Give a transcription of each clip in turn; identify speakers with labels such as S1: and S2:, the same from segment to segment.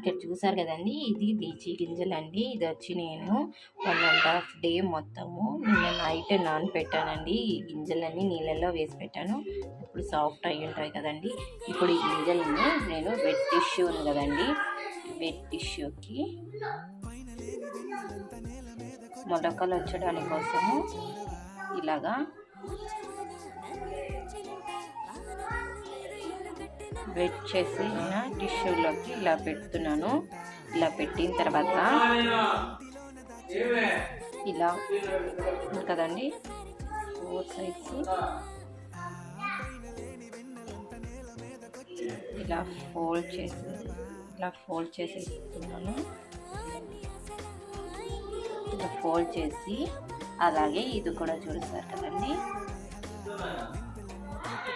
S1: ఇక్కడ చూసారు కదండి, ఇది లీచీ గింజలండి. ఇది వచ్చి నేను 1.5 డే మొత్తము నిన్న నైట్ నానపెట్టానండి. ఈ గింజలన్నీ నీళ్ళల్లో వేసి పెట్టాను. ఇప్పుడు సాఫ్ట్ అయి ఉంటాయి కదండి. ఇప్పుడు ఈ గింజలని నేను వెట్ టిష్యూ ఉంది కదండి, వెట్ టిష్యూకి మొలకలు వచ్చడానికి కోసము ఇలాగా వెట్ చేసిన టిష్యూలోకి ఇలా పెడుతున్నాను. ఇలా పెట్టిన తర్వాత ఇలా కదండి 4 సైడ్స్ ఇలా ఫోల్డ్ చేసి ఇస్తున్నాను. ఇలా ఫోల్డ్ చేసి అలాగే ఇది కూడా చూస్తారు కదండి,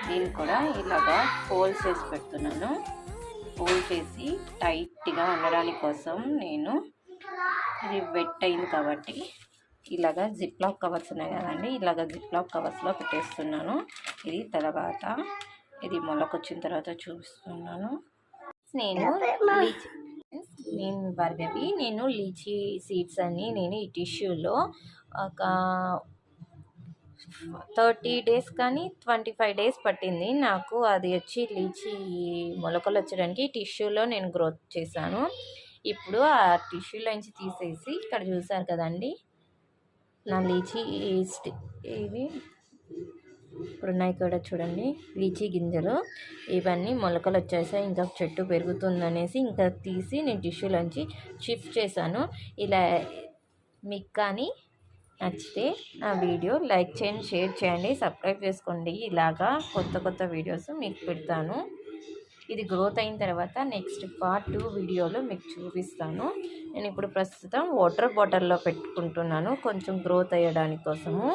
S1: దీన్ని కూడా ఇలాగా ఫోల్డ్ చేసి పెడుతున్నాను. ఫోల్డ్ చేసి టైట్గా ఉండడానికి కోసం నేను ఇది వెట్ అయింది కాబట్టి ఇలాగా జిప్ లాక్ కవర్స్ ఉన్నాయి కదండి, ఇలాగ జిప్ లాక్ కవర్స్లో పెట్టేస్తున్నాను. ఇది తర్వాత ఇది మొలకొచ్చిన తర్వాత చూపిస్తున్నాను. నేను లీచీ సీడ్స్ అన్ని నేను ఈ టిష్యూలో ఒక 30 డేస్ కానీ 25 డేస్ పట్టింది నాకు. అది వచ్చి లీచీ మొలకలు వచ్చడానికి టిష్యూలో నేను గ్రోత్ చేశాను. ఇప్పుడు ఆ టిష్యూలోంచి తీసేసి ఇక్కడ చూసారు కదండి నా లీచీ ఇవి ఇప్పుడు ఉన్నాయి కూడా చూడండి, లీచీ గింజలు ఇవన్నీ మొలకలు వచ్చేసాయి. ఇంకా చెట్టు పెరుగుతుందనేసి ఇంకా తీసి నేను టిష్యూలోంచి షిఫ్ట్ చేశాను. ఇలా మీకు కానీ నచ్చితే నా వీడియో లైక్ చేయండి, షేర్ చేయండి, సబ్స్క్రైబ్ చేసుకోండి. ఇలాగా కొత్త వీడియోస్ మీకు పెడతాను. ఇది గ్రోత్ అయిన తర్వాత నెక్స్ట్ పార్ట్ 2 వీడియోలో మీకు చూపిస్తాను. నేను ఇప్పుడు ప్రస్తుతం వాటర్ బాటిల్లో పెట్టుకుంటున్నాను కొంచెం గ్రోత్ అయ్యడానికి కోసము.